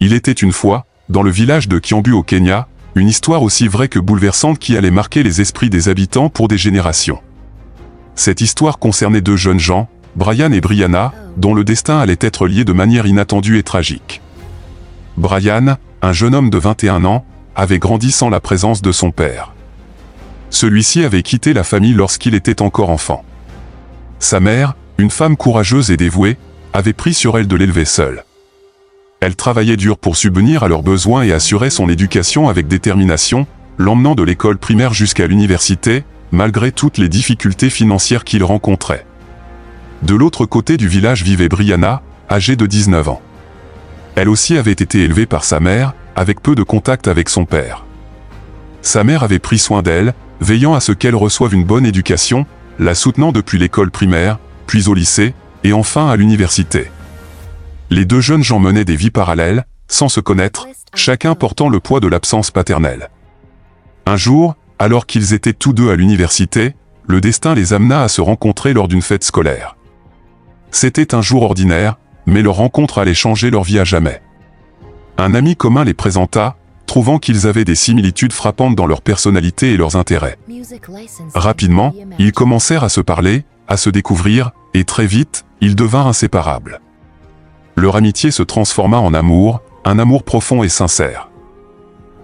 Il était une fois, dans le village de Kiambu au Kenya, une histoire aussi vraie que bouleversante qui allait marquer les esprits des habitants pour des générations. Cette histoire concernait deux jeunes gens, Brian et Brianna, dont le destin allait être lié de manière inattendue et tragique. Brian, un jeune homme de 21 ans, avait grandi sans la présence de son père. Celui-ci avait quitté la famille lorsqu'il était encore enfant. Sa mère, une femme courageuse et dévouée, avait pris sur elle de l'élever seule. Elle travaillait dur pour subvenir à leurs besoins et assurer son éducation avec détermination, l'emmenant de l'école primaire jusqu'à l'université, malgré toutes les difficultés financières qu'il rencontrait. De l'autre côté du village vivait Brianna, âgée de 19 ans. Elle aussi avait été élevée par sa mère, avec peu de contact avec son père. Sa mère avait pris soin d'elle, veillant à ce qu'elle reçoive une bonne éducation, la soutenant depuis l'école primaire, puis au lycée, et enfin à l'université. Les deux jeunes gens menaient des vies parallèles, sans se connaître, chacun portant le poids de l'absence paternelle. Un jour, alors qu'ils étaient tous deux à l'université, le destin les amena à se rencontrer lors d'une fête scolaire. C'était un jour ordinaire, mais leur rencontre allait changer leur vie à jamais. Un ami commun les présenta, trouvant qu'ils avaient des similitudes frappantes dans leur personnalité et leurs intérêts. Rapidement, ils commencèrent à se parler, à se découvrir, et très vite, ils devinrent inséparables. Leur amitié se transforma en amour, un amour profond et sincère.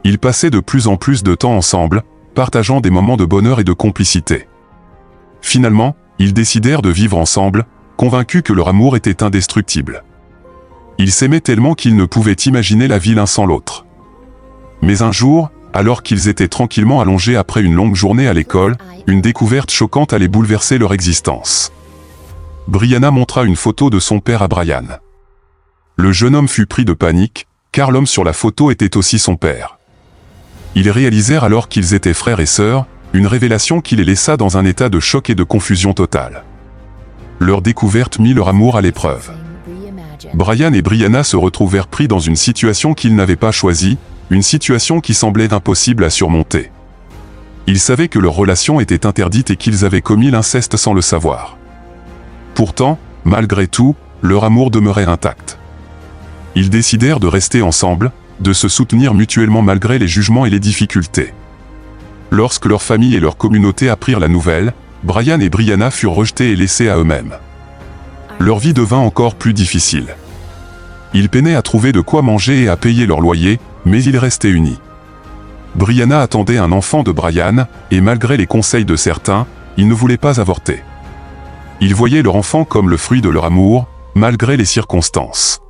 Ils passaient de plus en plus de temps ensemble, partageant des moments de bonheur et de complicité. Finalement, ils décidèrent de vivre ensemble, convaincus que leur amour était indestructible. Ils s'aimaient tellement qu'ils ne pouvaient imaginer la vie l'un sans l'autre. Mais un jour, alors qu'ils étaient tranquillement allongés après une longue journée à l'école, une découverte choquante allait bouleverser leur existence. Brianna montra une photo de son père à Brian. Le jeune homme fut pris de panique, car l'homme sur la photo était aussi son père. Ils réalisèrent alors qu'ils étaient frères et sœurs, une révélation qui les laissa dans un état de choc et de confusion totale. Leur découverte mit leur amour à l'épreuve. Brian et Brianna se retrouvèrent pris dans une situation qu'ils n'avaient pas choisie, une situation qui semblait impossible à surmonter. Ils savaient que leur relation était interdite et qu'ils avaient commis l'inceste sans le savoir. Pourtant, malgré tout, leur amour demeurait intact. Ils décidèrent de rester ensemble, de se soutenir mutuellement malgré les jugements et les difficultés. Lorsque leur famille et leur communauté apprirent la nouvelle, Brian et Brianna furent rejetés et laissés à eux-mêmes. Leur vie devint encore plus difficile. Ils peinaient à trouver de quoi manger et à payer leur loyer, mais ils restaient unis. Brianna attendait un enfant de Brian, et malgré les conseils de certains, ils ne voulaient pas avorter. Ils voyaient leur enfant comme le fruit de leur amour, malgré les circonstances.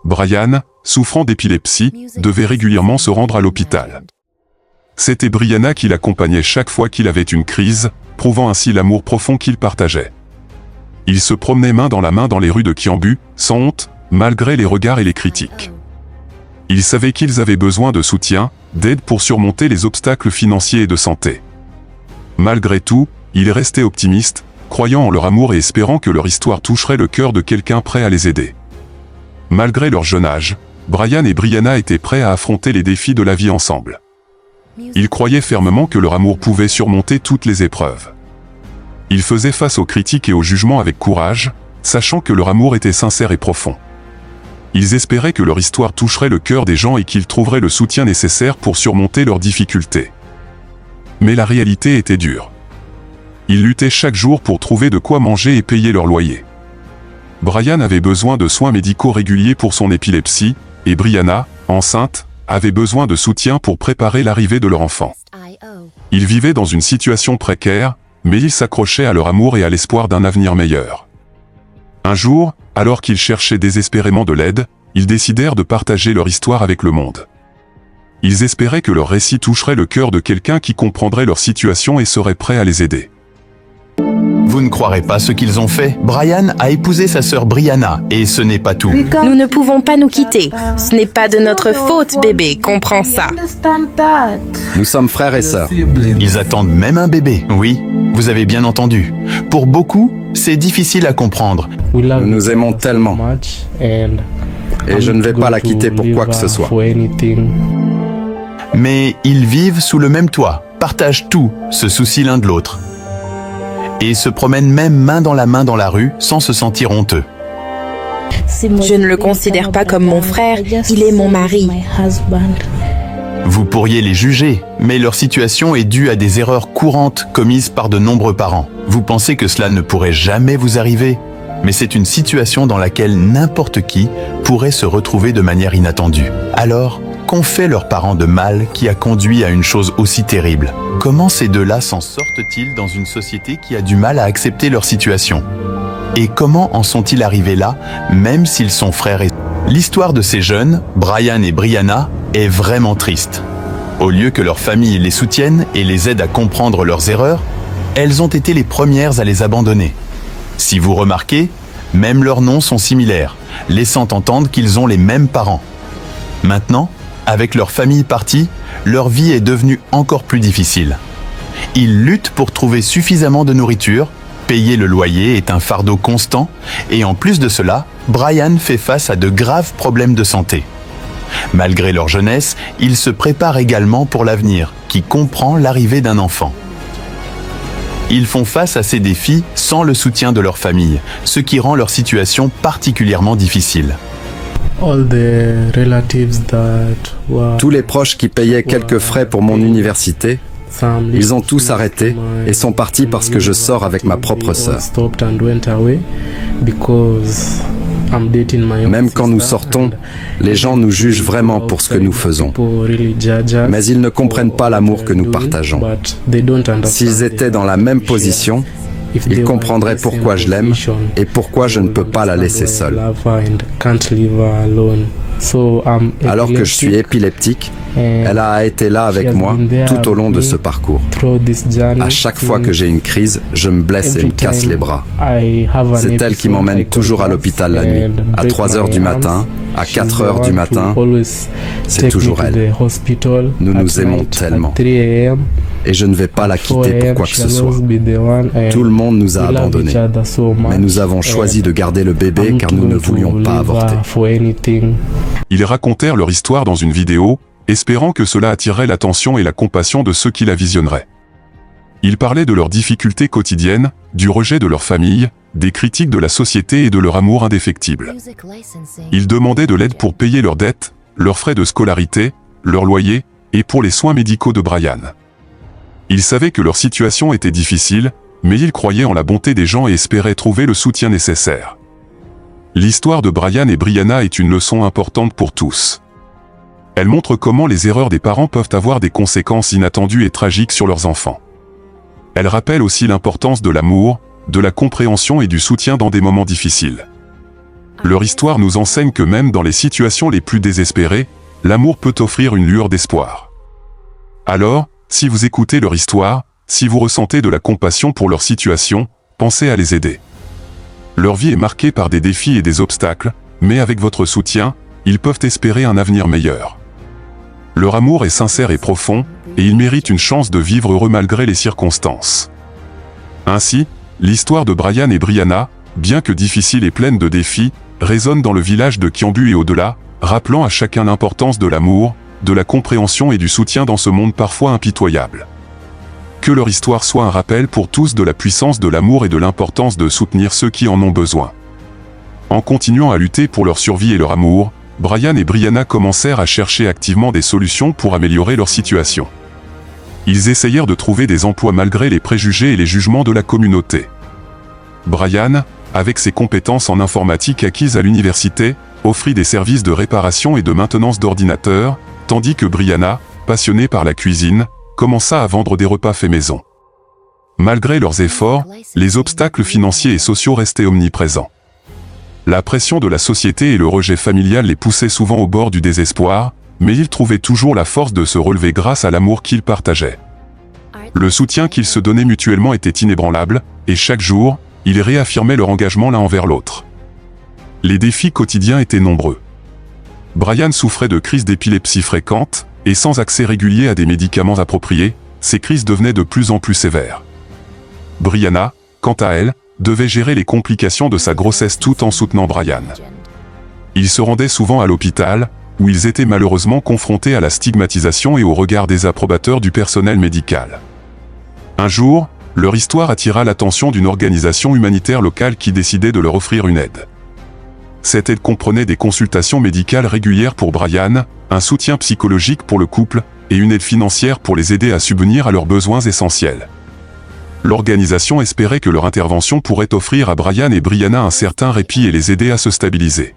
Brian, souffrant d'épilepsie, devait régulièrement se rendre à l'hôpital. C'était Brianna qui l'accompagnait chaque fois qu'il avait une crise, prouvant ainsi l'amour profond qu'ils partageaient. Ils se promenaient main dans la main dans les rues de Kiambu, sans honte, malgré les regards et les critiques. Ils savaient qu'ils avaient besoin de soutien, d'aide pour surmonter les obstacles financiers et de santé. Malgré tout, ils restaient optimistes, croyant en leur amour et espérant que leur histoire toucherait le cœur de quelqu'un prêt à les aider. Malgré leur jeune âge, Brian et Brianna étaient prêts à affronter les défis de la vie ensemble. Ils croyaient fermement que leur amour pouvait surmonter toutes les épreuves. Ils faisaient face aux critiques et aux jugements avec courage, sachant que leur amour était sincère et profond. Ils espéraient que leur histoire toucherait le cœur des gens et qu'ils trouveraient le soutien nécessaire pour surmonter leurs difficultés. Mais la réalité était dure. Ils luttaient chaque jour pour trouver de quoi manger et payer leur loyer. Brian avait besoin de soins médicaux réguliers pour son épilepsie, et Brianna, enceinte, avait besoin de soutien pour préparer l'arrivée de leur enfant. Ils vivaient dans une situation précaire, mais ils s'accrochaient à leur amour et à l'espoir d'un avenir meilleur. Un jour, alors qu'ils cherchaient désespérément de l'aide, ils décidèrent de partager leur histoire avec le monde. Ils espéraient que leur récit toucherait le cœur de quelqu'un qui comprendrait leur situation et serait prêt à les aider. Vous ne croirez pas ce qu'ils ont fait. Brian a épousé sa sœur Brianna, et ce n'est pas tout. Nous ne pouvons pas nous quitter. Ce n'est pas de notre faute, bébé, comprends ça. Nous sommes frères et sœurs. Ils attendent même un bébé. Oui, vous avez bien entendu. Pour beaucoup, c'est difficile à comprendre. Nous nous aimons tellement. Et je ne vais pas la quitter pour quoi que ce soit. Mais ils vivent sous le même toit, partagent tout, se soucient l'un de l'autre. Et se promènent même main dans la rue sans se sentir honteux. Je ne le considère pas comme mon frère, il est mon mari. Vous pourriez les juger, mais leur situation est due à des erreurs courantes commises par de nombreux parents. Vous pensez que cela ne pourrait jamais vous arriver, mais c'est une situation dans laquelle n'importe qui pourrait se retrouver de manière inattendue. Alors, qu'ont fait leurs parents de mal qui a conduit à une chose aussi terrible? Comment ces deux-là s'en sortent-ils dans une société qui a du mal à accepter leur situation? Et comment en sont-ils arrivés là, même s'ils sont frères et sœurs? L'histoire de ces jeunes, Brian et Brianna, est vraiment triste. Au lieu que leur famille les soutienne et les aide à comprendre leurs erreurs, elles ont été les premières à les abandonner. Si vous remarquez, même leurs noms sont similaires, laissant entendre qu'ils ont les mêmes parents. Maintenant, avec leur famille partie, leur vie est devenue encore plus difficile. Ils luttent pour trouver suffisamment de nourriture, payer le loyer est un fardeau constant, et en plus de cela, Brian fait face à de graves problèmes de santé. Malgré leur jeunesse, ils se préparent également pour l'avenir, qui comprend l'arrivée d'un enfant. Ils font face à ces défis sans le soutien de leur famille, ce qui rend leur situation particulièrement difficile. Tous les proches qui payaient quelques frais pour mon université, ils ont tous arrêté et sont partis parce que je sors avec ma propre sœur. Même quand nous sortons, les gens nous jugent vraiment pour ce que nous faisons. Mais ils ne comprennent pas l'amour que nous partageons. S'ils étaient dans la même position, ils comprendraient pourquoi je l'aime et pourquoi je ne peux pas la laisser seule. Alors que je suis épileptique, elle a été là avec moi tout au long de ce parcours. À chaque fois que j'ai une crise, je me blesse et me casse les bras. C'est elle qui m'emmène toujours à l'hôpital la nuit, à 3 heures du matin, à 4 heures du matin. C'est toujours elle. Nous nous aimons tellement. Et je ne vais pas la quitter pour quoi que ce soit. Tout le monde nous a abandonnés. Mais nous avons choisi de garder le bébé car nous ne voulions pas avorter. Ils racontèrent leur histoire dans une vidéo, espérant que cela attirerait l'attention et la compassion de ceux qui la visionneraient. Ils parlaient de leurs difficultés quotidiennes, du rejet de leur famille, des critiques de la société et de leur amour indéfectible. Ils demandaient de l'aide pour payer leurs dettes, leurs frais de scolarité, leur loyer, et pour les soins médicaux de Brian. Ils savaient que leur situation était difficile, mais ils croyaient en la bonté des gens et espéraient trouver le soutien nécessaire. L'histoire de Brian et Brianna est une leçon importante pour tous. Elle montre comment les erreurs des parents peuvent avoir des conséquences inattendues et tragiques sur leurs enfants. Elle rappelle aussi l'importance de l'amour, de la compréhension et du soutien dans des moments difficiles. Leur histoire nous enseigne que même dans les situations les plus désespérées, l'amour peut offrir une lueur d'espoir. Alors, si vous écoutez leur histoire, si vous ressentez de la compassion pour leur situation, pensez à les aider. Leur vie est marquée par des défis et des obstacles, mais avec votre soutien, ils peuvent espérer un avenir meilleur. Leur amour est sincère et profond, et ils méritent une chance de vivre heureux malgré les circonstances. Ainsi, l'histoire de Brian et Brianna, bien que difficile et pleine de défis, résonne dans le village de Kiambu et au-delà, rappelant à chacun l'importance de l'amour, de la compréhension et du soutien dans ce monde parfois impitoyable. Que leur histoire soit un rappel pour tous de la puissance de l'amour et de l'importance de soutenir ceux qui en ont besoin. En continuant à lutter pour leur survie et leur amour, Brian et Brianna commencèrent à chercher activement des solutions pour améliorer leur situation. Ils essayèrent de trouver des emplois malgré les préjugés et les jugements de la communauté. Brian, avec ses compétences en informatique acquises à l'université, offrit des services de réparation et de maintenance d'ordinateurs, tandis que Brianna, passionnée par la cuisine, commença à vendre des repas faits maison. Malgré leurs efforts, les obstacles financiers et sociaux restaient omniprésents. La pression de la société et le rejet familial les poussaient souvent au bord du désespoir, mais ils trouvaient toujours la force de se relever grâce à l'amour qu'ils partageaient. Le soutien qu'ils se donnaient mutuellement était inébranlable, et chaque jour, ils réaffirmaient leur engagement l'un envers l'autre. Les défis quotidiens étaient nombreux. Brian souffrait de crises d'épilepsie fréquentes, et sans accès régulier à des médicaments appropriés, ces crises devenaient de plus en plus sévères. Brianna, quant à elle, devait gérer les complications de sa grossesse tout en soutenant Brian. Ils se rendaient souvent à l'hôpital, où ils étaient malheureusement confrontés à la stigmatisation et au regard désapprobateur du personnel médical. Un jour, leur histoire attira l'attention d'une organisation humanitaire locale qui décidait de leur offrir une aide. Cette aide comprenait des consultations médicales régulières pour Brian, un soutien psychologique pour le couple, et une aide financière pour les aider à subvenir à leurs besoins essentiels. L'organisation espérait que leur intervention pourrait offrir à Brian et Brianna un certain répit et les aider à se stabiliser.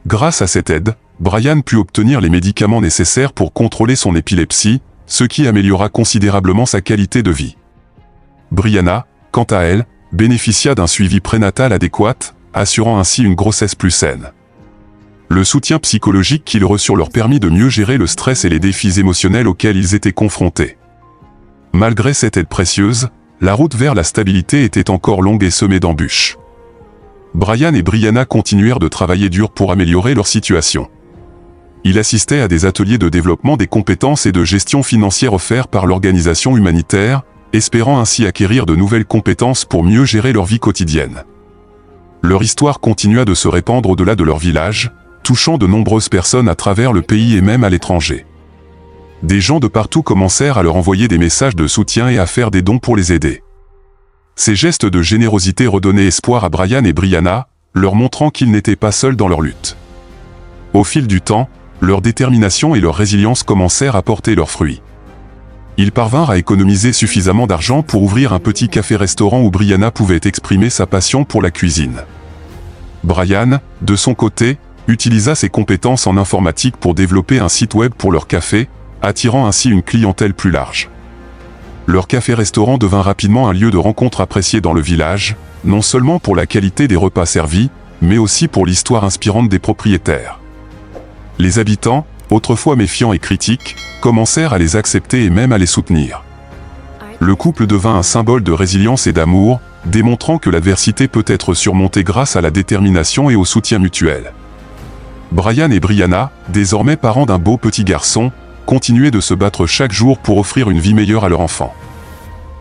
Grâce à cette aide, Brian put obtenir les médicaments nécessaires pour contrôler son épilepsie, ce qui améliora considérablement sa qualité de vie. Brianna, quant à elle, bénéficia d'un suivi prénatal adéquat, assurant ainsi une grossesse plus saine. Le soutien psychologique qu'ils reçurent leur permit de mieux gérer le stress et les défis émotionnels auxquels ils étaient confrontés. Malgré cette aide précieuse, la route vers la stabilité était encore longue et semée d'embûches. Brian et Brianna continuèrent de travailler dur pour améliorer leur situation. Ils assistaient à des ateliers de développement des compétences et de gestion financière offerts par l'organisation humanitaire, espérant ainsi acquérir de nouvelles compétences pour mieux gérer leur vie quotidienne. Leur histoire continua de se répandre au-delà de leur village, touchant de nombreuses personnes à travers le pays et même à l'étranger. Des gens de partout commencèrent à leur envoyer des messages de soutien et à faire des dons pour les aider. Ces gestes de générosité redonnaient espoir à Brian et Brianna, leur montrant qu'ils n'étaient pas seuls dans leur lutte. Au fil du temps, leur détermination et leur résilience commencèrent à porter leurs fruits. Ils parvinrent à économiser suffisamment d'argent pour ouvrir un petit café-restaurant où Brianna pouvait exprimer sa passion pour la cuisine. Brian, de son côté, utilisa ses compétences en informatique pour développer un site web pour leur café, attirant ainsi une clientèle plus large. Leur café-restaurant devint rapidement un lieu de rencontre apprécié dans le village, non seulement pour la qualité des repas servis, mais aussi pour l'histoire inspirante des propriétaires. Les habitants, autrefois méfiants et critiques, commencèrent à les accepter et même à les soutenir. Le couple devint un symbole de résilience et d'amour, démontrant que l'adversité peut être surmontée grâce à la détermination et au soutien mutuel. Brian et Brianna, désormais parents d'un beau petit garçon, continuaient de se battre chaque jour pour offrir une vie meilleure à leur enfant.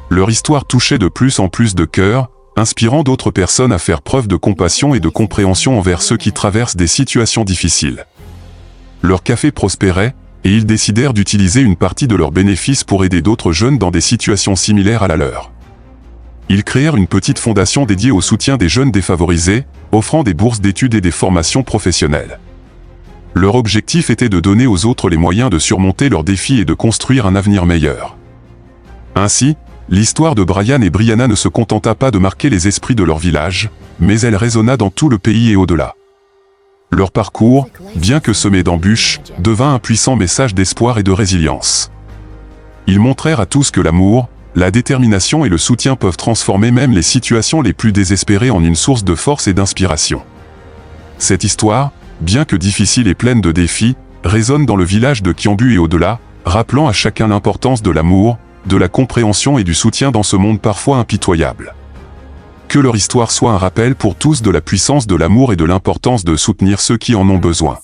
Leur histoire touchait de plus en plus de cœurs, inspirant d'autres personnes à faire preuve de compassion et de compréhension envers ceux qui traversent des situations difficiles. Leur café prospérait, et ils décidèrent d'utiliser une partie de leurs bénéfices pour aider d'autres jeunes dans des situations similaires à la leur. Ils créèrent une petite fondation dédiée au soutien des jeunes défavorisés, offrant des bourses d'études et des formations professionnelles. Leur objectif était de donner aux autres les moyens de surmonter leurs défis et de construire un avenir meilleur. Ainsi, l'histoire de Brian et Brianna ne se contenta pas de marquer les esprits de leur village, mais elle résonna dans tout le pays et au-delà. Leur parcours, bien que semé d'embûches, devint un puissant message d'espoir et de résilience. Ils montrèrent à tous que l'amour, la détermination et le soutien peuvent transformer même les situations les plus désespérées en une source de force et d'inspiration. Cette histoire, bien que difficile et pleine de défis, résonne dans le village de Kiambu et au-delà, rappelant à chacun l'importance de l'amour, de la compréhension et du soutien dans ce monde parfois impitoyable. Que leur histoire soit un rappel pour tous de la puissance de l'amour et de l'importance de soutenir ceux qui en ont besoin.